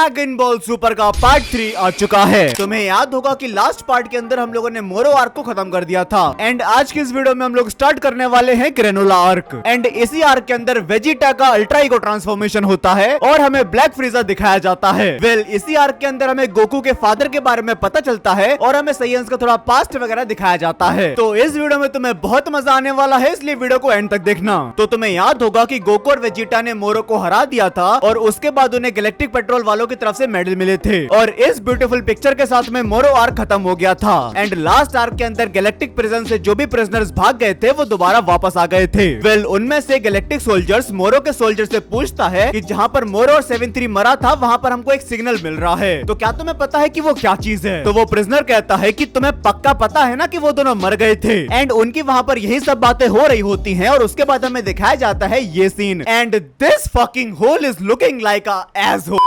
Dragon ball super का part 3 आ चुका है। तुम्हें याद होगा कि लास्ट पार्ट के अंदर हम लोगों ने मोरो आर्क को खत्म कर दिया था एंड आज की इस वीडियो में हम लोग स्टार्ट करने वाले हैं ग्रेनोला आर्क। एंड इसी आर्क के अंदर वेजिटा का अल्ट्रा ईगो ट्रांसफॉर्मेशन होता है और हमें ब्लैक फ्रीजा दिखाया जाता है। इसी आर्क के अंदर हमें गोकू के फादर के बारे में पता चलता है और हमें साइंस का थोड़ा पास्ट वगैरह दिखाया जाता है। तो इस वीडियो में तुम्हें बहुत मजा आने वाला है, इसलिए वीडियो को एंड तक देखना। तो तुम्हें याद होगा कि गोकू और वेजिटा ने मोरो को हरा दिया था और उसके बाद उन्हें गैलेक्टिक पेट्रोल वालों की तरफ से मेडल मिले थे और इस ब्यूटीफुल पिक्चर के साथ में मोरो आर्क खत्म हो गया था। एंड लास्ट आर्क के अंदर गैलेक्टिक प्रिजन से जो भी प्रिजनर्स भाग गए थे वो दोबारा वापस आ गए थे। उनमें से गैलेक्टिक सोल्जर्स मोरो के सोल्जर से पूछता है कि जहाँ पर मोरो और 7-3 मरा था वहाँ पर हमको एक सिग्नल मिल रहा है, तो क्या तुम्हें पता है कि वो क्या चीज है? तो वो प्रिजनर कहता है कि तुम्हें पक्का पता है ना कि वो दोनों मर गए थे। एंड उनकी वहाँ पर यही सब बातें हो रही होती हैं और उसके बाद हमें दिखाया जाता है ये scene. And this fucking hole is looking like a asshole.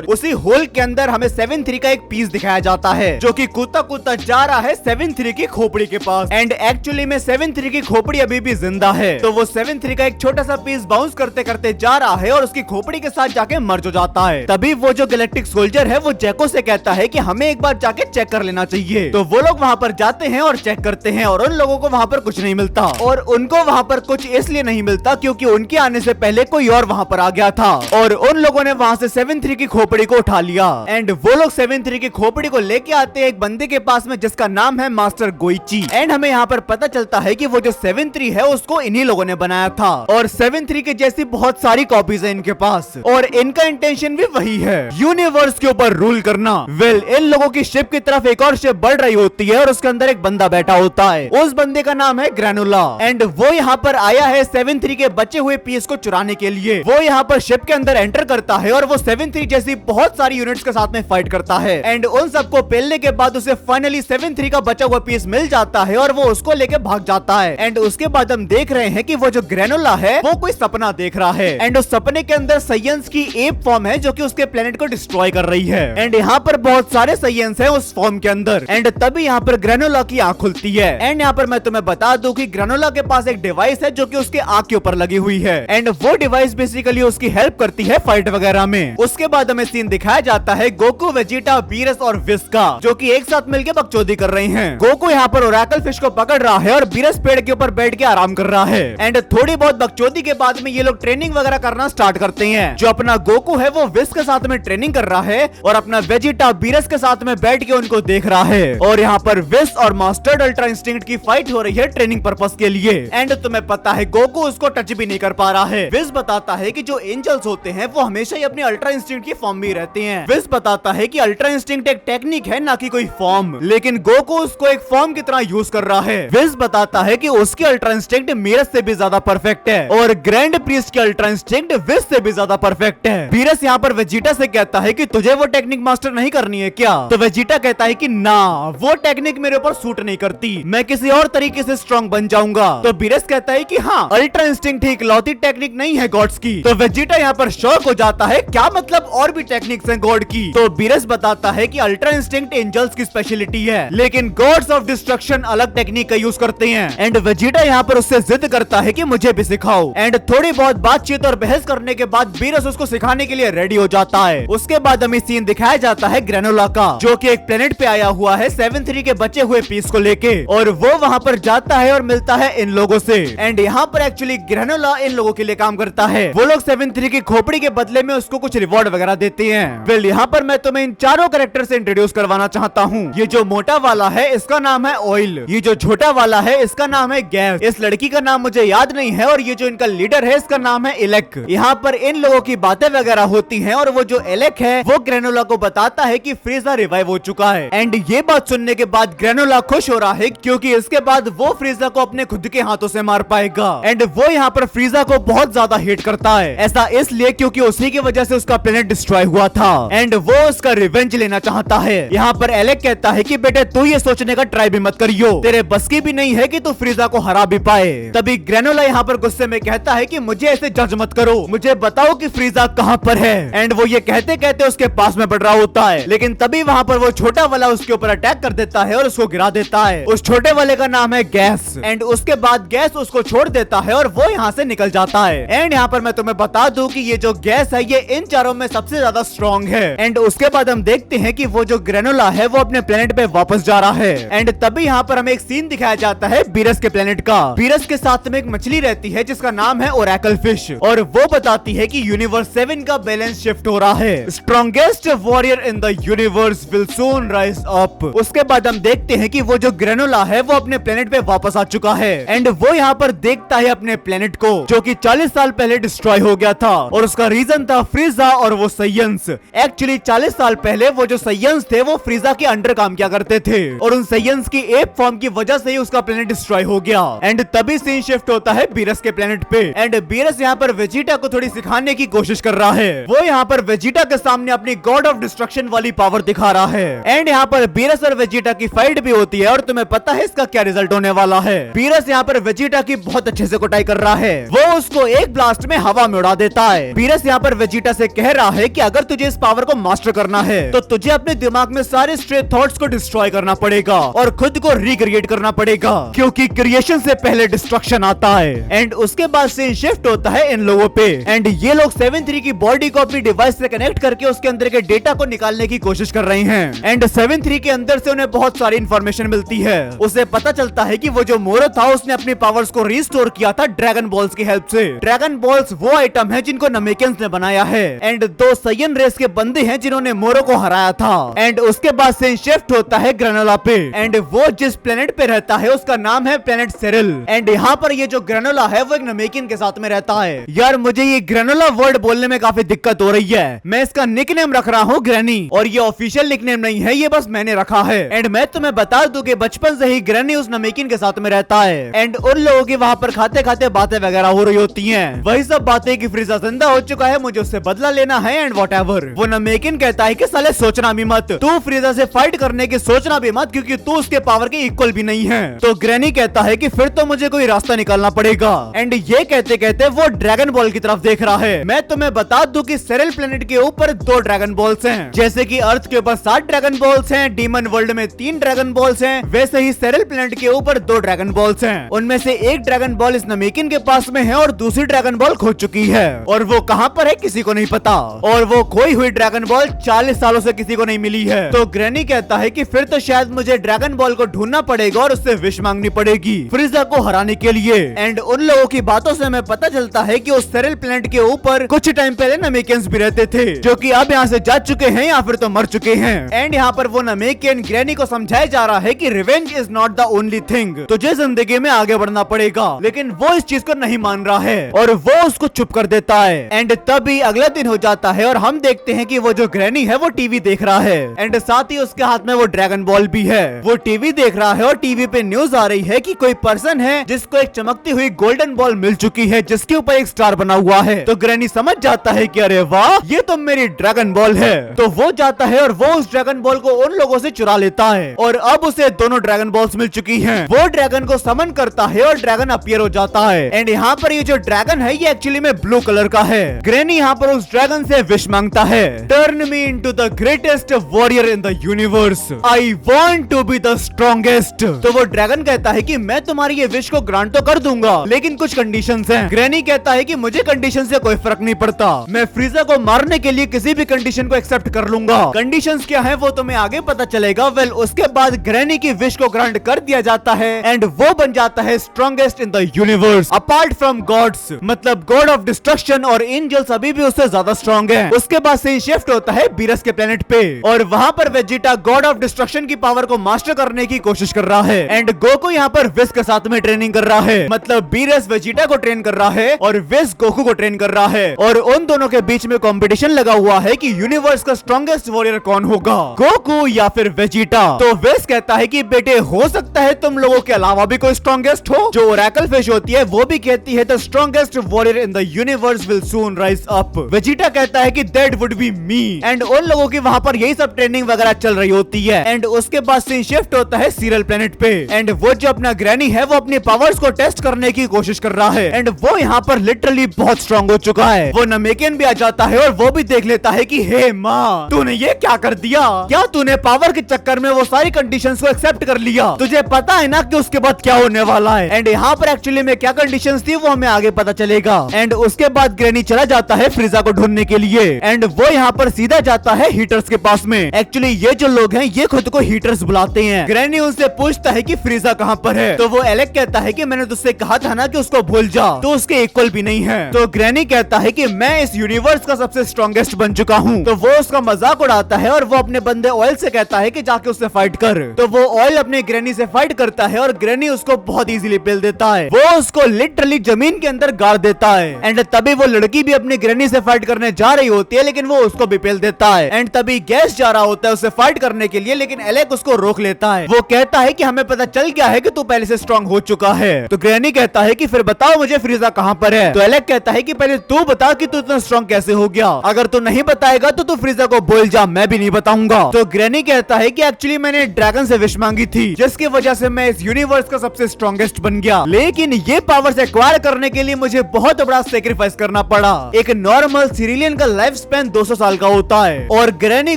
उसी होल के अंदर हमें 7-3 का एक पीस दिखाया जाता है जो कि कूदता कूदता जा रहा है 7-3 की खोपड़ी के पास। एंड एक्चुअली में 7-3 की खोपड़ी अभी भी जिंदा है, तो वो 7-3 का एक छोटा सा पीस बाउंस करते करते जा रहा है और उसकी खोपड़ी के साथ जाके मर जाता है। तभी वो जो गैलेक्टिक सोल्जर है वो जैको से कहता है कि हमें एक बार जाके चेक कर लेना चाहिए। तो वो लोग वहाँ पर जाते हैं और चेक करते हैं और उन लोगों को वहाँ पर कुछ नहीं मिलता और उनको वहाँ पर कुछ इसलिए नहीं मिलता क्योंकि उनके आने से पहले कोई और वहाँ पर आ गया था और उन लोगों ने वहाँ से 7-3 की खोपड़ी को उठा लिया। एंड वो लोग 7-3 की खोपड़ी को लेके आते हैं एक बंदे के पास में जिसका नाम है मास्टर गोइची। एंड हमें यहाँ पर पता चलता है कि वो जो 7-3 है उसको इन्हीं लोगों ने बनाया था और 7-3 के जैसी बहुत सारी कॉपीज है इनके पास और इनका इंटेंशन भी वही है, यूनिवर्स के ऊपर रूल करना। इन लोगों की शिप की तरफ एक और शिप बढ़ रही होती है और उसके अंदर एक बंदा बैठा होता है, उस बंदे का नाम है ग्रेनोला। एंड वो यहाँ पर आया है 7-3 के बचे हुए पीस को चुराने के लिए। वो यहाँ पर शिप के अंदर एंटर करता है और वो 7-3 जैसी बहुत सारी यूनिट्स के साथ में फाइट करता है। एंड उन सबको पेलने के बाद उसे फाइनली 7-3 का बचा हुआ पीस मिल जाता है और वो उसको लेके भाग जाता है। एंड उसके बाद हम देख रहे हैं कि वो जो ग्रेनोला है वो कोई सपना देख रहा है एंड उस सपने के अंदर साइंस की एप फॉर्म है जो कि उसके प्लेनेट को डिस्ट्रॉय कर रही है। एंड यहाँ पर बहुत सारे साइंस है उस फॉर्म के अंदर। एंड तभी यहाँ पर ग्रेनोला की आंख खुलती है। एंड यहाँ पर मैं तुम्हें बता दूं कि ग्रेनोला के पास एक डिवाइस है जो कि उसके आंख के ऊपर लगी हुई है एंड वो डिवाइस बेसिकली उसकी हेल्प करती है फाइट वगैरह में। उसके बाद हमें सीन दिखाया जाता है गोकू, वेजिटा, बीरस और विस का जो कि एक साथ मिलकर बकचोदी कर रहे हैं। गोकू यहाँ पर ओरेकल फिश को पकड़ रहा है और बीरस पेड़ के ऊपर बैठ के आराम कर रहा है। एंड थोड़ी बहुत बकचोदी के बाद में ये लोग ट्रेनिंग वगैरह करना स्टार्ट करते हैं। जो अपना गोकू है वो विस के साथ में ट्रेनिंग कर रहा है और अपना वेजिटा बीरस के साथ में बैठ के उनको देख रहा है और यहाँ पर विस और मास्टर्ड अल्ट्रा इंस्टिंक्ट की फाइट हो रही है ट्रेनिंग पर्पस के लिए। एंड तुम्हें पता है गोकू उसको टच भी नहीं कर पा रहा है। विस बताता है कि जो एंजल्स होते हैं वो हमेशा ही अपनी अल्ट्रा इंस्टिंक्ट की फॉर्म में रहते हैं। विस बताता है कि अल्ट्रा इंस्टिंक्ट एक टेक्निक है ना कि कोई फॉर्म, लेकिन गोकू उसको एक फॉर्म की तरह यूज कर रहा है। विस बताता है कि उसकी अल्ट्रा इंस्टिंक्ट मीरस से भी ज्यादा परफेक्ट है और ग्रैंड प्रीस्ट की अल्ट्रा इंस्टिंक्ट विस से भी ज्यादा परफेक्ट है। बीरस यहाँ पर वेजिटा से कहता है कि तुझे वो टेक्निक मास्टर नहीं करनी है क्या? तो वेजिटा कहता है कि ना, वो टेक्निक मेरे ऊपर सूट नहीं करती, मैं किसी और तरीके से स्ट्रॉन्ग बन जाऊंगा। तो बीरस कहता है कि हाँ, अल्ट्रा इंस्टिंक्ट ही इकलौती टेक्निक नहीं है गॉड्स की। तो वेजिटा यहाँ पर शॉक हो जाता है, क्या मतलब और भी टेक्निक्स हैं गॉड की? तो बीरस बताता है कि अल्ट्रा इंस्टिंक्ट एंजल्स की स्पेशलिटी है लेकिन गॉड्स ऑफ डिस्ट्रक्शन अलग टेक्निक का यूज करते हैं। एंड वेजिटा यहाँ पर उससे जिद करता है कि मुझे भी सिखाओ। एंड थोड़ी बहुत बातचीत और बहस करने के बाद बीरस उसको सिखाने के लिए रेडी हो जाता है। उसके बाद हमें सीन दिखाया जाता है ग्रेनोला का जो कि एक प्लेनेट पे आया हुआ है 7-3 के बचे हुए पीस को लेके और वो वहाँ पर जाता है और मिलता है इन लोगों से। एंड यहाँ पर एक्चुअली ग्रेनोला इन लोगों के लिए काम करता है। वो लोग 7-3 की खोपड़ी के बदले में उसको कुछ रिवॉर्ड वगैरह देते हैं। यहाँ पर मैं तुम्हें इन चारों कैरेक्टर से इंट्रोड्यूस करवाना चाहता हूँ। ये जो मोटा वाला है इसका नाम है ऑयल, ये जो छोटा वाला है इसका नाम है गैस, इस लड़की का नाम मुझे याद नहीं है और ये जो इनका लीडर है इसका नाम है इलेक। यहाँ पर इन लोगों की बातें वगैरह होती हैं और वो जो इलेक है वो ग्रेनोला को बताता है कि फ्रीजा रिवाइव हो चुका है। एंड ये बात सुनने के बाद ग्रेनोला खुश हो रहा है क्योंकि इसके बाद वो फ्रीजा को अपने खुद के हाथों से मार पाएगा। एंड वो यहाँ पर फ्रीजा को बहुत ज्यादा हेट करता है, ऐसा इसलिए क्योंकि उसी की वजह से उसका प्लेनेट डिस्ट्रॉय हुआ था एंड वो उसका रिवेंज लेना चाहता है। यहाँ पर एलेक कहता है कि बेटे तू ये सोचने का ट्राई भी मत करियो, तेरे बस की भी नहीं है कि तू फ्रीजा को हरा भी पाए। तभी ग्रेनोला यहाँ पर गुस्से में कहता है कि मुझे ऐसे जज मत करो, मुझे बताओ कि फ्रीजा कहाँ पर है। एंड वो ये कहते कहते उसके पास में बढ़ रहा होता है लेकिन तभी वहाँ पर वो छोटा वाला उसके ऊपर अटैक कर देता है और उसको गिरा देता है। उस छोटे वाले का नाम है गैस। एंड उसके बाद गैस उसको छोड़ देता है और वो यहाँ से निकल जाता है। एंड यहाँ पर मैं तुम्हें बता दूं कि ये जो गैस वीनस है ये इन चारों में सबसे ज्यादा स्ट्रॉन्ग है। एंड उसके बाद हम देखते हैं कि वो जो ग्रेनोला है वो अपने प्लेनेट पे वापस जा रहा है। एंड तभी यहाँ पर हमें एक सीन दिखाया जाता है बीरस के प्लेनेट का। बीरस के साथ में एक मछली रहती है जिसका नाम है ओरेकल फिश, और वो बताती है कि यूनिवर्स 7 का बैलेंस शिफ्ट हो रहा है। Strongest warrior in the universe will soon rise up. उसके बाद हम देखते हैं कि वो जो ग्रेनोला है वो अपने प्लेनेट पे वापस आ चुका है। एंड वो यहाँ पर देखता है अपने प्लेनेट को जो कि 40 साल पहले डिस्ट्रॉय हो गया था, और उसका रीजन था फ्रीजा और वो साइयंस। एक्चुअली 40 साल पहले वो जो साइयंस थे वो फ्रीजा के अंडर काम किया करते थे, और उन साइयंस की एप फॉर्म की वजह से ही उसका प्लेनेट डिस्ट्रॉय हो गया। एंड तभी सीन शिफ्ट होता है बीरस के प्लेनेट पे। एंड बीरस यहाँ पर वेजिटा को थोड़ी सिखाने की कोशिश कर रहा है। वो यहाँ पर वेजिटा के सामने अपनी गॉड ऑफ डिस्ट्रक्शन वाली पावर दिखा रहा है। एंड यहाँ पर बीरस और वेजिटा की फाइट भी होती है, और तुम्हें पता है इसका क्या रिजल्ट होने वाला है। बीरस यहाँ पर वेजिटा की बहुत अच्छे से कुटाई कर रहा है। वो उसको एक ब्लास्ट में हवा में उड़ा देता है। बीरस यहाँ पर वेजिटा से कह रहा है कि अगर तुझे इस पावर को मास्टर करना है तो तुझे अपने दिमाग में सारे स्ट्रे थॉट्स को डिस्ट्रॉय करना पड़ेगा और खुद को रिक्रिएट करना पड़ेगा, क्योंकि क्रिएशन से पहले डिस्ट्रक्शन आता है। एंड उसके बाद सीन शिफ्ट होता है इन लोगों पे। एंड ये लोग 7-3 की बॉडी को अपनी डिवाइस से कनेक्ट करके उसके अंदर के डेटा को निकालने की कोशिश कर रहे हैं। एंड 7-3 के अंदर से उन्हें बहुत सारी इंफॉर्मेशन मिलती है। उसे पता चलता है कि वो जो मोरो था उसने अपनी पावर्स को रिस्टोर किया था ड्रैगन बॉल्स की हेल्प से। ड्रैगन बॉल्स वो आइटम है जिनको नमेकियंस ने बनाया है। एंड 2 साइयन रेस के बंदे हैं जिन्होंने मोरो को हराया था। एंड उसके बाद से शिफ्ट होता है ग्रेनोला पे। एंड वो जिस प्लेनेट पे रहता है उसका नाम है प्लेनेट सेरिल। एंड यहाँ पर ये जो ग्रेनोला है वो एक नमेकियन के साथ में रहता है। यार मुझे ये ग्रेनोला वर्ड बोलने में काफी दिक्कत हो रही है। मैं इसका निकनेम रख रहा हूँ ग्रैनी, और ये ऑफिशियल निकनेम नहीं है, ये बस मैंने रखा है। एंड मैं तुम्हें बता दूं कि बचपन से ही ग्रैनी उस नमेकियन के साथ में रहता है। एंड उन लोगों की वहाँ पर खाते खाते बातें वगैरह हो रही होती हैं। वही सब बातें कि फ्रीजा जिंदा हो चुका है, मुझे उससे बदला लेना है एंड व्हाटएवर। वो नमेकियन कहता है कि साले सोचना भी मत, तू फ्रीजा से फाइट करने की सोचना भी मत, क्योंकि तू उसके पावर के इक्वल भी नहीं है। तो ग्रैनी कहता है कि फिर तो मुझे कोई रास्ता निकालना पड़ेगा। एंड ये कहते कहते वो ड्रैगन बॉल की तरफ देख रहा है। मैं तुम्हें बता दूं कि सेरिल प्लेनेट के ऊपर 2 ड्रैगन बॉल्स हैं। जैसे कि अर्थ के ऊपर 7 ड्रैगन बॉल्स हैं, डीमन वर्ल्ड में 3 ड्रैगन बॉल्स हैं, वैसे ही सेरिल प्लेनेट के ऊपर 2 ड्रैगन बॉल्स हैं। उनमें से एक ड्रैगन बॉल इस नमेकियन के पास में है और दूसरी ड्रैगन बॉल खो चुकी है, और वो कहाँ पर है किसी को नहीं पता। और वो खोई हुई ड्रैगन बॉल 40 सालों से किसी को नहीं मिली है। तो ग्रैनी कहता है कि फिर तो शायद मुझे ड्रैगन बॉल को ढूंढना पड़ेगा और उससे विश मांगनी पड़ेगी फ्रीजा को हराने के लिए। एंड उन लोगों की बातों से हमें पता चलता है कि उस सेरिल प्लेनेट के ऊपर कुछ टाइम पहले नमेकियंस भी रहते थे, जो कि अब यहाँ से जा चुके हैं या फिर तो मर चुके हैं। एंड यहाँ पर वो नमेकियन ग्रैनी को समझाया जा रहा है कि revenge is not the only thing, तुझे जिंदगी में आगे बढ़ना पड़ेगा। लेकिन वो इस चीज को नहीं मान रहा है और वो उसको चुप कर देता है। एंड तभी अगला दिन हो जाता है और हम देखते हैं कि वो जो ग्रैनी है वो टीवी देख रहा है। एंड साथ ही उसके हाथ में वो ड्रैगन बॉल भी है। वो टीवी देख रहा है और टीवी पे न्यूज आ रही है कि कोई पर्सन है जिसको एक चमकती हुई गोल्डन बॉल मिल चुकी है जिसके ऊपर एक स्टार बना हुआ है। तो ग्रैनी समझ जाता है कि अरे वाह, ये तो मेरी ड्रैगन बॉल है। तो वो जाता है और वो उस ड्रैगन बॉल को उन लोगों से चुरा लेता है, और अब उसे दोनों ड्रैगन बॉल्स मिल चुकी हैं। वो ड्रैगन को समन करता है और ड्रैगन अपीयर हो जाता है। एंड यहाँ पर ये जो ड्रैगन है ये एक्चुअली में ब्लू कलर का है। ग्रैनी यहाँ पर उस ड्रैगन से विश मांगता है, turn me into the greatest warrior in the universe, I want to be the strongest. तो वो ड्रैगन कहता है कि मैं तुम्हारी ये विश को ग्रांट तो कर दूंगा, लेकिन कुछ कंडीशंस हैं। ग्रैनी कहता है कि मुझे कंडीशन से कोई फर्क नहीं पड़ता, मैं फ्रीजा को मारने के लिए किसी भी कंडीशन को एक्सेप्ट कर लूंगा। कंडीशंस क्या है वो तुम्हें आगे पता चलेगा। वेल उसके बाद ग्रैनी की विश को ग्रांट कर दिया जाता है एंड वो बन जाता है strongest in the universe apart from gods, मतलब गॉड ऑफ डिस्ट्रक्शन और एंजल्स अभी भी उससे ज्यादा स्ट्रॉन्ग है। उसके बाद से शिफ्ट होता है बीरस के प्लेनेट पे, और वहां पर वेजिटा गॉड ऑफ डिस्ट्रक्शन की पावर को मास्टर करने की कोशिश कर रहा है। एंड गोकू यहाँ पर विस के साथ में ट्रेनिंग कर रहा है, मतलब बीरस वेजिटा को ट्रेन कर रहा है और विस गोकू को ट्रेन कर रहा है। और उन दोनों के बीच में कंपटीशन लगा हुआ है कि यूनिवर्स का स्ट्रॉन्गेस्ट वॉरियर कौन होगा, गोकू या फिर वेजिटा। तो विस कहता है कि बेटे हो सकता है तुम लोगों के अलावा भी कोई स्ट्रॉन्गेस्ट हो। जो ओरेकल फिश होती है वो भी कहती है the strongest warrior in the universe will soon rise up. Vegeta कहता है कि that would be me. And उन लोगों की वहां पर यही सब ट्रेनिंग वगैरह चल रही होती है। एंड उसके बाद सीन शिफ्ट होता है सीरियल प्लेनेट पे। एंड वो जो अपना ग्रैनी है वो अपनी पावर्स को टेस्ट करने की कोशिश कर रहा है। एंड वो यहाँ पर लिटरली बहुत स्ट्रॉन्ग हो चुका है। वो नमेकियन भी आ जाता है और वो भी देख लेता है कि हे माँ, तूने ये क्या कर दिया? क्या तूने पावर के चक्कर में वो सारी कंडीशंस को एक्सेप्ट कर लिया? तुझे पता है ना कि उसके बाद क्या होने वाला है। एंड यहाँ पर एक्चुअली में क्या कंडीशंस थी वो हमें आगे पता चलेगा। एंड उसके बाद ग्रैनी चला जाता है फ्रीजा को ढूंढने के लिए एंड वो यहाँ पर सीधा जाता है हीटर्स के पास में। एक्चुअली ये जो लोग हैं ये खुद को हीटर्स बुलाते हैं। ग्रैनी उनसे पूछता है कि फ्रीजा कहाँ पर है, तो वो एलेक कहता है कि मैंने तुझसे कहा था ना कि उसको भूल जा, तो उसके इक्वल भी नहीं है। तो ग्रैनी कहता है कि मैं इस यूनिवर्स का सबसे स्ट्रॉन्गेस्ट बन चुका हूँ। तो वो उसका मजाक उड़ाता है और वो अपने बंदे ऑयल से कहता है कि जाके उससे फाइट कर। तो वो ऑयल अपने ग्रैनी से फाइट करता है और ग्रैनी उसको बहुत इजीली पेल देता है। वो उसको लिटरली जमीन के अंदर गाड़ देता है एंड तभी वो लड़की भी अपनी ग्रैनी से फाइट करने जा रही होती है, लेकिन वो उसको भी पेल देता है। एंड तभी गैस जा रहा होता है उससे फाइट करने के लिए, लेकिन एलेक उसको रोक लेता है। वो कहता है कि हमें पता चल गया है कि तू पहले से स्ट्रांग हो चुका है। तो ग्रैनी कहता है कि फिर बताओ मुझे फ्रीजा कहाँ पर है। तो एलेक कहता है कि पहले तू बता कि तू इतना स्ट्रांग कैसे हो गया। अगर तू नहीं बताएगा तो तू फ्रीजा को बोल जा, मैं भी नहीं बताऊंगा। तो ग्रैनी कहता है कि एक्चुअली मैंने ड्रैगन से विश मांगी थी, जिसकी वजह से मैं इस यूनिवर्स का सबसे स्ट्रॉन्गेस्ट बन गया, लेकिन ये पावर्स एक्वायर करने के लिए मुझे बहुत बड़ा सेक्रीफाइस करना पड़ा। एक नॉर्मल सिरिलियन का लाइफ स्पैन 200 साल का होता है और ग्रैनी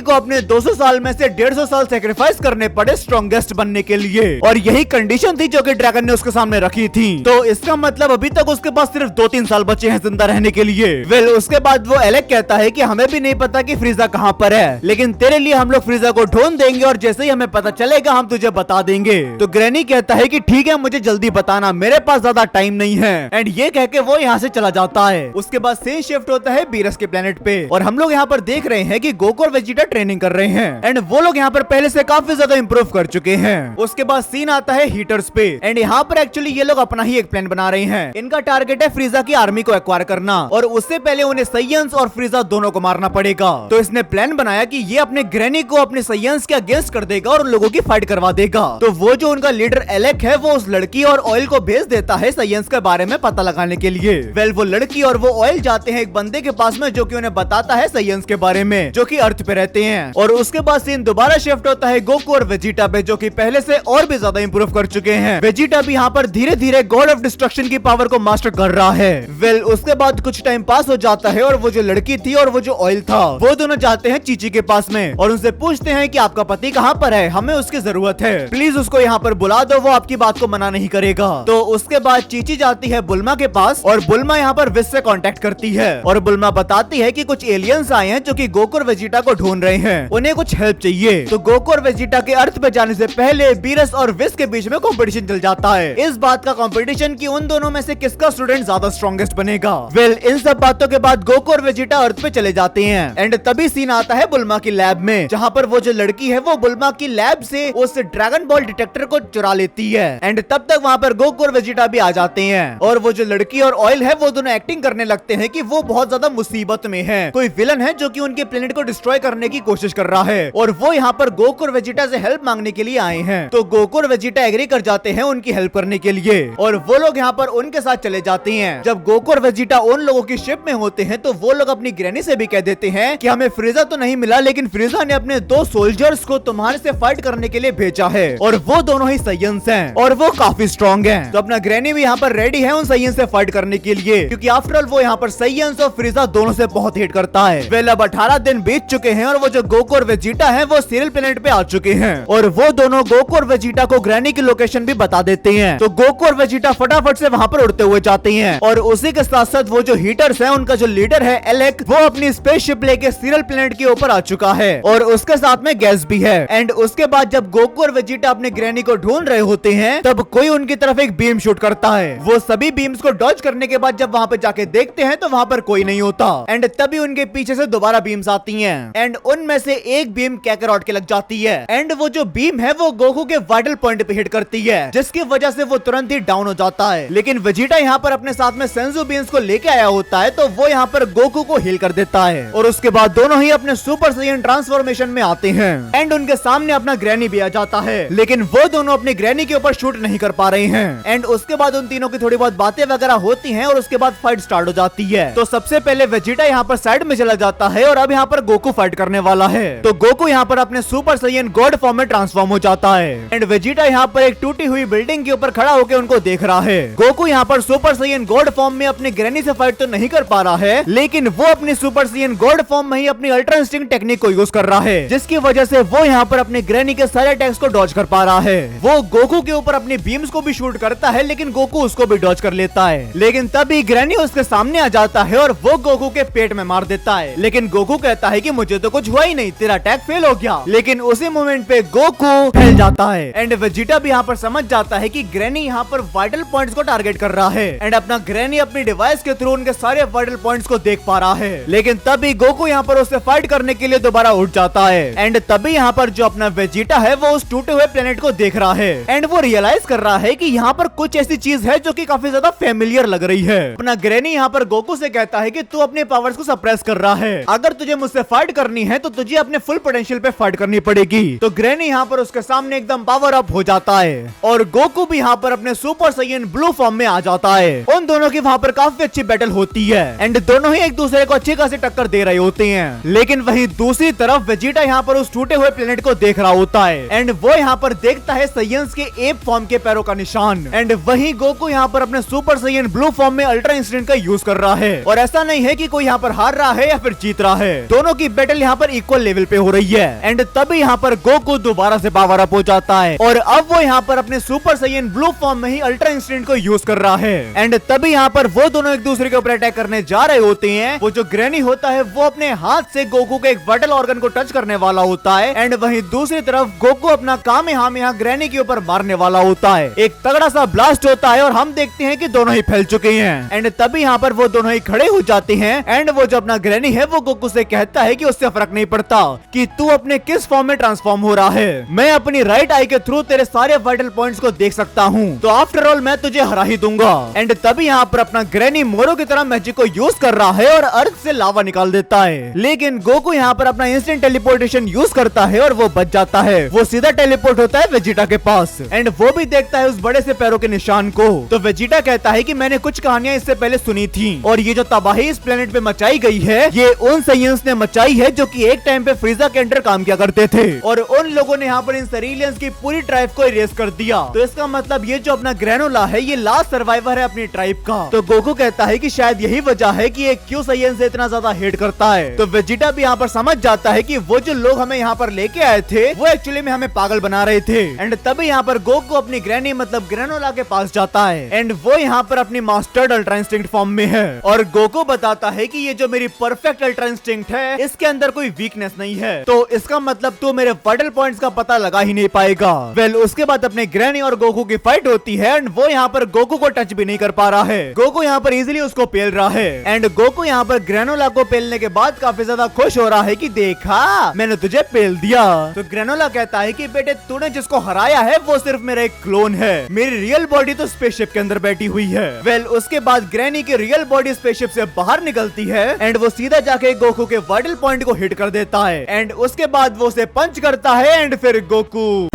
को अपने 200 साल में से 150 साल सेक्रीफाइस करने पड़े स्ट्रॉन्गेस्ट बनने के लिए, और यही कंडीशन थी जो कि ड्रैगन ने उसके सामने रखी थी। तो इसका मतलब अभी तक उसके पास सिर्फ 2-3 साल बचे हैं जिंदा रहने के लिए। वेल उसके बाद वो एलेक कहता है कि हमें भी नहीं पता कि फ्रीजा कहाँ पर है, लेकिन तेरे लिए हम लोग फ्रीजा को ढूंढ देंगे और जैसे ही हमें पता चलेगा हम तुझे बता देंगे। तो ग्रैनी कहता है कि ठीक है मुझे जल्दी बताना, मेरे पास ज्यादा टाइम नहीं है। एंड ये कह के वो यहाँ से चला जाता है। उसके बाद सीन शिफ्ट होता है बीरस के प्लेनेट पे और हम लोग यहाँ पर देख रहे हैं कि गोकू और वेजिटा ट्रेनिंग कर रहे हैं एंड वो लोग यहाँ पर पहले से काफी ज्यादा इंप्रूव कर चुके हैं। उसके बाद सीन आता है हीटर्स पे एंड यहाँ पर एक्चुअली ये लोग अपना ही एक प्लान बना रहे हैं। इनका टारगेट है फ्रीजा की आर्मी को एक्वायर करना और उससे पहले उन्हें साइयंस और फ्रीजा दोनों को मारना पड़ेगा। तो इसने प्लान बनाया कि ये अपने ग्रैनी को अपने साइयंस के अगेंस्ट कर देगा और उन लोगों की फाइट करवा देगा। तो वो जो उनका लीडर एलेक है वो उस लड़की और ऑयल को भेज देता है साइयंस के बारे में पता लगाने के लिए। वेल वो लड़की और वो ऑयल जाते हैं एक बंदे के पास में जो कि उन्हें बताता है साइयंस के बारे में, जो कि अर्थ पे रहते हैं। और उसके बाद सीन दोबारा शिफ्ट होता है गोकू और वेजिटा पे, जो कि पहले से और भी ज्यादा इंप्रूव कर चुके हैं। वेजिटा भी यहाँ पर धीरे धीरे गॉड ऑफ डिस्ट्रक्शन की पावर को मास्टर कर रहा है। वेल उसके बाद कुछ टाइम पास हो जाता है और वो जो लड़की थी और वो जो ऑयल था वो दोनों जाते हैं चीची के पास में और उनसे पूछते हैं कि आपका पति कहाँ पर है, हमें उसकी जरूरत है, प्लीज उसको यहाँ पर बुला दो, वो आपकी बात को मना नहीं करेगा। तो उसके बाद चीची जाती है बुल्मा के पास और बुल्मा यहाँ पर विश से कांटेक्ट करती है और बुल्मा बताती है कि कुछ एलियंस आए हैं जो कि गोकू और वेजिटा को ढूंढ रहे हैं, उन्हें कुछ हेल्प चाहिए। तो गोकू और वेजिटा के अर्थ पे जाने से पहले बीरस और विश के बीच में कंपटीशन चल जाता है, इस बात का कंपटीशन कि उन दोनों में से किसका स्टूडेंट ज्यादा स्ट्रॉन्गेस्ट बनेगा। वेल इन सब बातों के बाद गोकू और वेजिटा अर्थ पे चले जाते हैं एंड तभी सीन आता है बुल्मा की लैब में, जहाँ पर वो जो लड़की है वो बुल्मा की लैब से उस ड्रैगन बॉल डिटेक्टर को चुरा लेती है एंड तब तक वहाँ पर गोकू और वेजिटा भी आ जाते हैं और वो जो लड़की और ऑयल है वो दोनों एक्टिंग करने लगते हैं कि वो बहुत ज्यादा मुसीबत में है, कोई विलन है जो कि उनके प्लेनेट को डिस्ट्रॉय करने की कोशिश कर रहा है और वो यहाँ पर गोकू और वेजिटा से हेल्प मांगने के लिए आए हैं। तो गोकू और वेजिटा एग्री कर जाते हैं उनकी हेल्प करने के लिए और वो लोग यहाँ पर उनके साथ चले जाते हैं। जब गोकू और वेजिटा उन लोगों की शिप में होते हैं तो वो लोग अपनी ग्रैनी से भी कह देते हैं कि हमें फ्रीजा तो नहीं मिला, लेकिन फ्रीजा ने अपने 2 सोल्जर्स को तुम्हारे से फाइट करने के लिए भेजा है और वो दोनों ही साइयंस हैं और वो काफी स्ट्रॉन्ग हैं। तो अपना ग्रैनी भी यहाँ पर रेडी है उन साइयंस से फाइट करने के लिए, क्योंकि आफ्टर ऑल वो यहाँ पर साइयंस और फ्रीजा दोनों से बहुत हेट करता है। वेल अब 18 दिन बीत चुके हैं और वो जो गोकू और वेजिटा है वो सीरियल प्लेनेट पे आ चुके हैं और वो दोनों गोकू और वेजिटा को ग्रैनी की लोकेशन भी बता देते हैं। तो गोकू और वेजिटा फटाफट से वहाँ पर उड़ते हुए जाते हैं और उसी के साथ साथ वो जो हीटर्स है उनका जो लीडर है एलेक, वो अपनी स्पेसशिप लेके सीरियल प्लेनेट के ऊपर आ चुका है और उसके साथ में गैस भी है। एंड उसके बाद जब गोकू और वेजिटा अपने ग्रैनी को ढूंढ रहे होते हैं तब कोई उनकी तरफ एक बीम शूट करता है। वो सभी बीम्स को डॉज करने के बाद जब वहाँ पे जाके देखते हैं तो वहाँ पर कोई नहीं होता एंड तभी उनके पीछे से दोबारा बीम्स आती हैं एंड उनमें से एक बीम कैकरॉट के लग जाती है एंड वो जो बीम है वो गोकू के वाइटल पॉइंट पे हिट करती है, जिसकी वजह से वो तुरंत ही डाउन हो जाता है। लेकिन वेजिटा यहाँ पर अपने साथ में सेंजू बीम्स को लेके आया होता है तो वो यहाँ पर गोकू को हील कर देता है और उसके बाद दोनों ही अपने सुपर साइयन ट्रांसफॉर्मेशन में आते हैं एंड उनके सामने अपना ग्रैनी भी आ जाता है, लेकिन वो दोनों अपनी ग्रैनी के ऊपर शूट नहीं कर पा रहे हैं एंड उसके बाद उन तीनों की थोड़ी बहुत बातें वगैरह होती हैं और उसके बाद फाइट स्टार्ट हो जाती है। तो सबसे पहले वेजिटा यहाँ पर साइड में चला जाता है और अब यहाँ पर गोकू फाइट करने वाला है। तो गोकू यहाँ पर अपने सुपर साइयन गॉड फॉर्म में ट्रांसफॉर्म हो जाता है एंड वेजिटा यहाँ पर एक टूटी हुई बिल्डिंग के ऊपर खड़ा होकर उनको देख रहा है। गोकू यहाँ पर सुपर साइयन गॉड फॉर्म में अपनी ग्रैनी से फाइट तो नहीं कर पा रहा है, लेकिन वो अपनी सुपर साइयन गॉड फॉर्म में ही अपनी अल्ट्रा इंस्टिंक्ट टेक्निक को यूज कर रहा है, जिसकी वजह से वो यहाँ पर अपनी ग्रैनी के सारे अटैक्स को डॉज कर पा रहा है। वो गोकू के ऊपर अपनी बीम्स को भी शूट करता है, लेकिन गोकू उसको भी डॉज कर लेता है। लेकिन तभी ग्रैनी उसके सामने आ जाता है और वो गोकू के पेट में मार देता है। लेकिन गोकू कहता है कि मुझे तो कुछ हुआ ही नहीं, तेरा अटैक फेल हो गया। लेकिन उसी मोमेंट पे गोकू फैल जाता है एंड वेजिटा भी यहाँ पर समझ जाता है कि ग्रैनी यहाँ पर वाइटल पॉइंट्स को टारगेट कर रहा है एंड अपना ग्रैनी अपनी डिवाइस के थ्रू उनके सारे वाइटल पॉइंट्स को देख पा रहा है। लेकिन तभी गोकू यहाँ पर उससे फाइट करने के लिए दोबारा उठ जाता है एंड तभी यहाँ पर जो अपना वेजिटा है वो उस टूटे हुए प्लेनेट को देख रहा है एंड वो रियलाइज कर रहा है कि यहाँ पर कुछ ऐसी चीज है जो कि काफी ज्यादा फेमिलियर लग रही है। अपना ग्रैनी यहाँ पर गोकू से कहता है कि तू अपने पावर्स को सप्रेस कर रहा है, अगर तुझे मुझसे फाइट करनी है तो तुझे अपने फुल पोटेंशियल पे फाइट करनी पड़ेगी। तो ग्रैनी यहाँ पर उसके सामने एकदम पावर अप हो जाता है और गोकू भी यहाँ पर अपने सुपर साइयन ब्लू फॉर्म में आ जाता है। उन दोनों की वहाँ पर काफी अच्छी बैटल होती है एंड दोनों ही एक दूसरे को अच्छी खासी टक्कर दे रहे होते हैं। लेकिन वहीं दूसरी तरफ वेजिटा यहाँ पर उस टूटे हुए प्लेनेट को देख रहा होता है एंड वो यहाँ पर देखता है साइयंस के एप फॉर्म के पैरों का निशान एंड वहीं गोकू यहाँ पर अपने सुपर साइयन ब्लू फॉर्म में अल्ट्रा इंस्टेंट का यूज कर रहा है। और ऐसा नहीं है कि कोई यहाँ पर हार रहा है या फिर जीत रहा है, दोनों की बैटल यहाँ पर इक्वल लेवल पे हो रही है एंड तभी यहाँ पर गोकू दोबारा से पावर अप हो जाता है और अब वो यहाँ पर अपने सुपर साइयन ब्लू फॉर्म में ही अल्ट्रा इंस्टेंट को यूज कर रहा है एंड तभी यहाँ पर वो दोनों एक दूसरे के ऊपर अटैक करने जा रहे होते हैं। वो जो ग्रैनी होता है वो अपने हाथ से गोकू के एक वाइटल ऑर्गन को टच करने वाला होता है एंड वहीं दूसरी तरफ गोकू अपना कामेहामेहा ग्रैनी के ऊपर मारने वाला होता है। एक तगड़ा सा ब्लास्ट होता है और हम देखते हैं कि दोनों ही फैल चुके हैं एंड तभी यहाँ पर वो दोनों ही खड़े हो जाते हैं एंड वो जो अपना ग्रैनी है वो गोकू से कहता है कि उससे फर्क नहीं पड़ता कि तू अपने किस फॉर्म में ट्रांसफॉर्म हो रहा है, मैं अपनी राइट आई के थ्रू तेरे सारे वाइटल पॉइंट्स को देख सकता हूँ, तो आफ्टर ऑल मैं तुझे हरा ही दूंगा। एंड तभी यहाँ पर अपना ग्रैनी मोरो की तरह मैजिक को यूज कर रहा है और अर्थ से लावा निकाल देता है। लेकिन गोकू यहाँ पर अपना इंस्टेंट टेलीपोर्टेशन यूज करता है और वो बच जाता है। वो सीधा टेलीपोर्ट होता है वेजिटा के पास एंड वो भी देखता है उस बड़े से पैरों के निशान को। तो वेजिटा कहता है कि मैंने कुछ कहानियां इससे पहले सुनी थी और ये जो तबाही इस प्लेनेट पे मचाई गई है ये उन साइयंस ने मचाई है जो कि एक टाइम पे फ्रीजा के अंडर काम किया करते थे और उन लोगों ने यहाँ पर इन सेरिलियंस की पूरी ट्राइब को इरेज कर दिया। तो इसका मतलब ये जो अपना ग्रैनोला है ये लास्ट सर्वाइवर है अपनी ट्राइब का। तो गोकू कहता है कि शायद यही वजह है कि ये क्यों साइयंस से इतना ज्यादा हेट करता है। तो वेजिटा भी यहाँ पर समझ जाता है कि वो जो लोग हमें यहाँ पर लेके आए थे वो एक्चुअली में हमें पागल बना रहे थे एंड तभी यहाँ पर गोकू अपनी ग्रैनी मतलब ग्रैनोला के पास जाता है एंड वो यहाँ पर अपनी मास्टर्ड अल्ट्रा इंस्टिंक्ट फॉर्म में है और गोकू बताता है कि ये जो मेरी परफेक्ट अल्ट्रा इंस्टिंक्ट है इसके अंदर कोई वीकनेस नहीं है, तो इसका मतलब तू मेरे वाइटल पॉइंट्स का पता लगा ही नहीं पाएगा। उसके बाद अपने ग्रैनी और गोकू की फाइट होती है एंड वो यहाँ पर गोकू को टच भी नहीं कर पा रहा है। गोकू यहाँ पर इजीली उसको पेल रहा है एंड गोकू यहाँ पर ग्रैनोला को पेलने के बाद काफी ज्यादा खुश हो रहा है कि देखा मैंने तुझे पेल दिया। तो ग्रैनोला कहता है कि बेटे तूने जिसको हराया है वो सिर्फ मेरा एक क्लोन है, मेरी रियल बॉडी तो स्पेसशिप के अंदर बैठी हुई है। उसके बाद ग्रैनी की रियल बॉडी स्पेसशिप से बाहर निकलती है एंड वो सीधा जाके गोकू के वाइटल पॉइंट को हिट कर देता है एंड उसके बाद वो उसे पंच करता है एंड फिर गोकू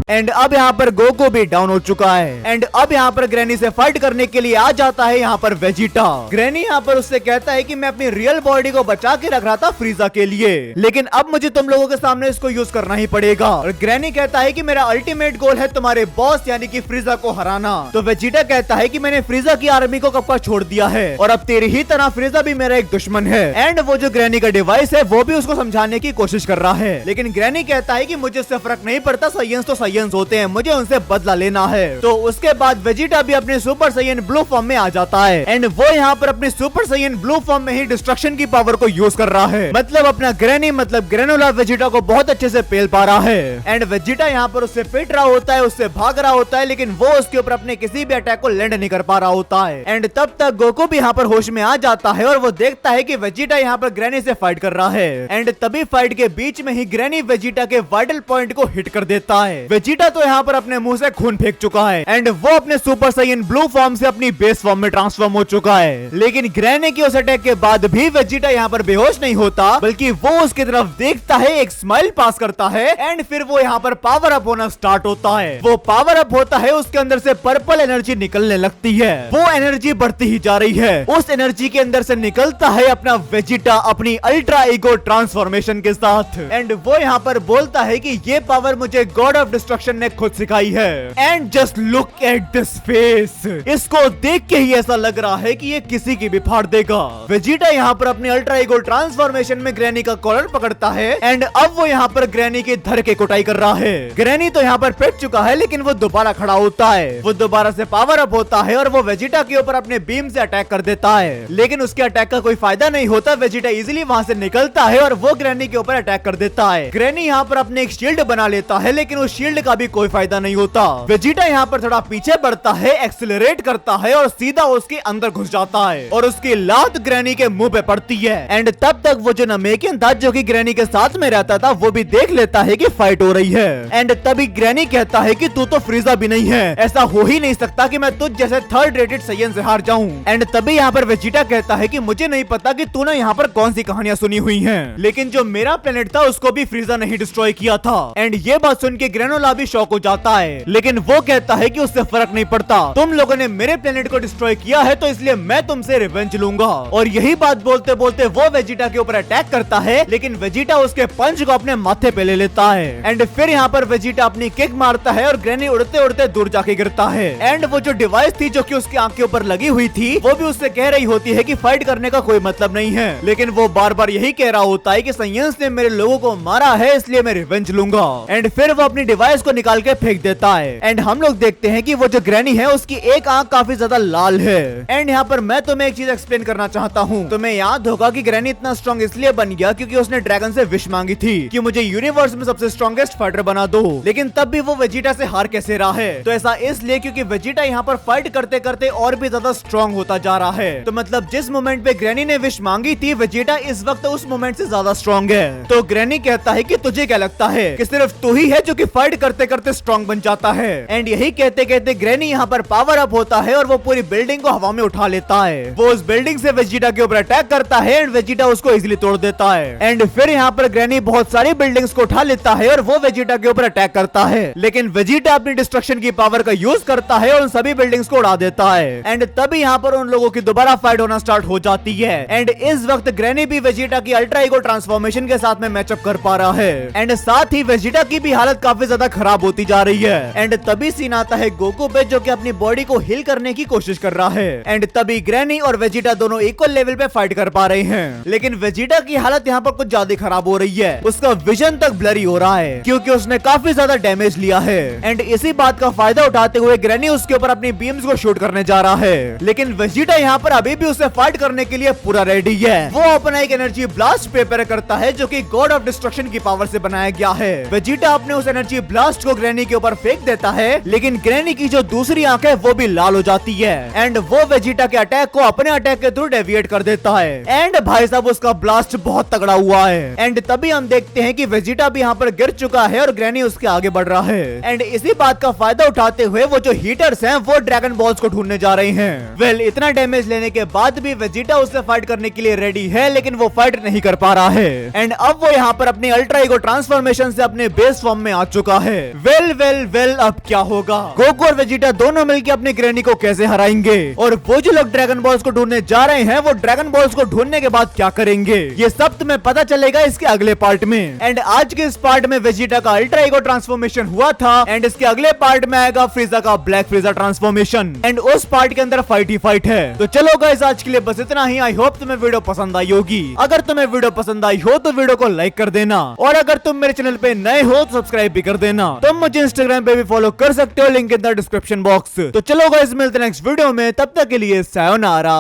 एंड अब यहाँ पर गोकू भी डाउन हो चुका है एंड अब यहाँ पर ग्रैनी से फाइट करने के लिए आ जाता है यहाँ पर वेजिटा। ग्रैनी यहाँ पर उससे कहता है कि मैं अपनी रियल बॉडी को बचा के रख रहा था फ्रीजा के लिए, लेकिन अब मुझे तुम लोगों के सामने इसको यूज करना ही पड़ेगा। और ग्रैनी कहता है कि मेरा अल्टीमेट गोल है तुम्हारे बॉस यानी कि फ्रीजा को हराना। तो वेजिटा कहता है कि मैंने फ्रीजा की आर्मी को कब का छोड़ दिया है और अब तेरी ही तरह फ्रीजा भी मेरा एक दुश्मन है। एंड वो जो ग्रैनी का डिवाइस है वो भी उसको समझाने की कोशिश कर रहा है, लेकिन ग्रैनी कहता है कि मुझे उससे फर्क नहीं पड़ता, साइयंस तो साइयंस होते हैं, मुझे उनसे बदला लेना है। तो उसके बाद वेजिटा भी अपने सुपर साइयन ब्लू फॉर्म में आ जाता है एंड वो यहाँ पर अपने सुपर साइयन ब्लू फॉर्म में ही डिस्ट्रक्शन की पावर को यूज कर रहा है। मतलब अपना ग्रैनी मतलब ग्रैनोला वेजिटा को बहुत अच्छे से पेल पा रहा है एंड वेजिटा यहाँ पर उससे पिट रहा होता है, उससे भाग रहा होता है, लेकिन वो उसके ऊपर अपने किसी भी अटैक को लैंड नहीं कर पा रहा होता है। एंड तब तक गोकू भी यहाँ पर होश में आ जाता है और वो देखता है कि वेजिटा यहाँ पर ग्रैनी से फाइट कर रहा है एंड तभी फाइट के बीच में ही ग्रैनी वेजिटा के वाइटल पॉइंट को हिट कर देता है। वेजिटा तो यहाँ पर अपने मुंह से खून फेंक चुका है एंड वो अपने सुपर साइयन ब्लू फॉर्म से अपनी बेस फॉर्म में ट्रांसफॉर्म हो चुका है। लेकिन ग्रैनी की उस अटैक के बाद भी वेजिटा यहाँ पर बेहोश नहीं होता, बल्कि वो उसकी तरफ देखता है, एक स्माइल पास करता है एंड फिर वो यहाँ पर पावर अप होना स्टार्ट होता है। वो पावर अप होता है, उसके अंदर से पर्पल एनर्जी निकलने लगती है, वो एनर्जी बढ़ती ही जा रही है। उस एनर्जी के अंदर से निकलता है अपना वेजिटा अपनी अल्ट्रा ईगो ट्रांसफॉर्मेशन के साथ एंड वो यहाँ पर बोलता है कि ये पावर मुझे गॉड ऑफ डिस्ट्रक्शन डिस्ट्रक्शन ने खुद सिखाई है। And just look at this face, इसको देख के ही ऐसा लग रहा है कि ये किसी की भी फाड़ देगा। वेजिटा यहाँ पर अपने अल्ट्रा ईगो ट्रांसफॉर्मेशन में ग्रैनी का कॉलर पकड़ता है एंड अब वो यहाँ पर ग्रैनी के धर के कुटाई कर रहा है। ग्रैनी तो यहाँ पर पिट चुका है लेकिन वो दोबारा खड़ा होता है, वो दोबारा से पावर अप होता है और वो वेजिटा के ऊपर अपने बीम से अटैक कर देता है। लेकिन उसके अटैक का कोई फायदा नहीं होता, वेजिटा इजीली वहाँ से निकलता है और वो ग्रैनी के ऊपर अटैक कर देता है। ग्रैनी यहाँ पर अपने एक शील्ड बना लेता है लेकिन उस शील्ड का भी कोई फायदा नहीं होता। वेजिटा यहाँ पर थोड़ा पीछे बढ़ता है, एक्सेलरेट करता है और सीधा उसके अंदर घुस जाता है और उसकी लात ग्रैनी के मुंह पे पड़ती है। एंड तब तक वो जो नमेकिन था जो कि ग्रैनी के साथ में रहता था वो भी देख लेता है कि फाइट हो रही है। एंड तभी ग्रैनी कहता है कि तू तो फ्रीजा भी नहीं है, ऐसा हो ही नहीं सकता कि मैं तुझ जैसे थर्ड रेटेड सैयन से हार जाऊं। एंड तभी यहाँ पर वेजिटा कहता है कि मुझे नहीं पता कि तूने यहाँ पर कौन सी कहानियां सुनी हुई हैं, लेकिन जो मेरा प्लेनेट था उसको भी फ्रीजा नहीं डिस्ट्रॉय किया था। एंड ये बात सुन के ग्रेनोला भी शॉक हो जाता है, लेकिन वो कहता है कि उससे फर्क नहीं पड़ता, तुम लोगों ने मेरे प्लेनेट को डिस्ट्रॉय किया है तो इसलिए मैं तुमसे रिवेंज लूंगा। और यही बात बोलते बोलते वो वेजिटा के ऊपर अटैक करता है लेकिन वेजिटा उसके पंच को अपने माथे पे ले लेता है। एंड फिर यहाँ पर वेजिटा अपनी किक मारता है और ग्रैनी उड़ते उड़ते दूर जाके गिरता है। एंड वो जो डिवाइस थी जो कि उसकी आंख के ऊपर लगी हुई थी वो भी उससे कह रही होती है कि फाइट करने का कोई मतलब नहीं है, लेकिन वो बार बार यही कह रहा होता है कि सैयंस ने मेरे लोगों को मारा है इसलिए मैं रिवेंज लूंगा। एंड फिर वो अपनी डिवाइस को निकाल के फेंक देता है। एंड हम लोग देखते हैं कि वो जो ग्रैनी है उसकी एक आंख काफी ज्यादा लाल है। एंड यहाँ पर मैं तुम्हें एक चीज एक्सप्लेन करना चाहता हूँ। तुम्हें याद होगा कि ग्रैनी इतना स्ट्रॉन्ग इसलिए बन गया क्योंकि उसने ड्रैगन से विश मांगी थी कि मुझे यूनिवर्स में सबसे स्ट्रॉन्गेस्ट फाइटर बना दो, लेकिन तब भी वो वेजिटा से हार कैसे रहा है? तो ऐसा इसलिए क्योंकि वेजिटा यहाँ पर फाइट करते करते और भी ज्यादा स्ट्रॉन्ग होता जा रहा है। तो मतलब जिस मोमेंट पे ग्रैनी ने विश मांगी थी वेजिटा इस वक्त उस मोमेंट से ज्यादा स्ट्रॉन्ग है। तो ग्रैनी कहता है कि तुझे क्या लगता है कि सिर्फ तू ही है जो कि फाइट करते करते स्ट्रॉन्ग बन जाता है? एंड यही कहते कहते ग्रैनी यहाँ पर पावर अप होता है और वो पूरी बिल्डिंग को हवा में उठा लेता है। वो उस बिल्डिंग से वेजिटा के ऊपर अटैक करता है एंड वेजिटा उसको इजिली तोड़ देता है। एंड फिर यहाँ पर ग्रैनी बहुत सारी बिल्डिंग्स को उठा लेता है और वो वेजिटा के ऊपर अटैक करता है, लेकिन वेजिटा अपनी डिस्ट्रक्शन की पावर का यूज करता है और उन सभी बिल्डिंग्स को उड़ा देता है। एंड तभी यहाँ पर उन लोगों की दोबारा फाइट होना स्टार्ट हो जाती है। एंड इस वक्त ग्रैनी भी वेजिटा की अल्ट्रा ईगो ट्रांसफॉर्मेशन के साथ में मैचअप कर पा रहा है। एंड साथ ही वेजिटा की भी हालत काफी ज्यादा खराब होती जा रही है। एंड तभी सीन आता है गोकू पे जो कि अपनी बॉडी को हील करने की कोशिश कर रहा है। एंड तभी ग्रैनी और वेजिटा दोनों इक्वल लेवल पे फाइट कर पा रहे हैं, लेकिन वेजिटा की हालत यहाँ पर कुछ ज्यादा खराब हो रही है। उसका विजन तक ब्लरी हो रहा है क्योंकि उसने काफी ज्यादा डैमेज लिया है। एंड इसी बात का फायदा उठाते हुए ग्रैनी उसके ऊपर अपनी बीम्स को शूट करने जा रहा है, लेकिन वेजिटा यहाँ पर अभी भी उसे फाइट करने के लिए पूरा रेडी है। वो अपना एक एनर्जी ब्लास्ट प्रिपेयर करता है जो कि गॉड ऑफ डिस्ट्रक्शन की पावर से बनाया गया है। वेजिटा अपने उस एनर्जी ब्लास्ट को ग्रैनी के ऊपर फेंक देता है, लेकिन ग्रैनी की जो दूसरी आंख है वो भी लाल हो जाती है। एंड वो वेजिटा के अटैक को अपने अटैक के थ्रू डेविएट कर देता है। एंड भाई साहब उसका ब्लास्ट बहुत तगड़ा हुआ है। एंड तभी हम देखते हैं कि वेजिटा भी यहाँ पर गिर चुका है और ग्रैनी उसके आगे बढ़ रहा है। एंड इसी बात का फायदा उठाते हुए वो जो हीटर्स हैं वो ड्रैगन बॉल्स को ढूंढने जा रहे हैं। वेल इतना डैमेज लेने के बाद भी वेजिटा उससे फाइट करने के लिए रेडी है, लेकिन वो फाइट नहीं कर पा रहा है। एंड अब वो यहाँ पर अपनी अल्ट्रा ईगो ट्रांसफॉर्मेशन से अपने बेस फॉर्म में आ चुका है। वेल अब क्या होगा? गोकू और वेजिटा दोनों मिलकर अपनी ग्रैनी को कैसे हराएंगे? और वो जो लोग ड्रैगन बॉल्स को ढूंढने जा रहे हैं वो ड्रैगन बॉल्स को ढूंढने के बाद क्या करेंगे, ये सब तुम्हें पता चलेगा इसके अगले पार्ट में। एंड आज के इस पार्ट में वेजिटा का अल्ट्रा ईगो ट्रांसफॉर्मेशन हुआ था एंड इसके अगले पार्ट में आएगा फ्रीजा का ब्लैक फ्रीजा ट्रांसफॉर्मेशन। एंड उस पार्ट के अंदर फाइट ही फाइट है। तो चलो गाइस आज के लिए बस इतना ही। आई होप तुम्हें वीडियो पसंद आई होगी। अगर तुम्हें वीडियो पसंद आई हो तो वीडियो को लाइक कर देना, और अगर तुम मेरे चैनल पे नए हो तो सब्सक्राइब भी कर देना। तुम मुझे इंस्टाग्राम पे भी फॉलो कर सकते हो, link in the description box. तो चलो गाइस मिलते हैं नेक्स्ट वीडियो में, तब तक के लिए सायोनारा।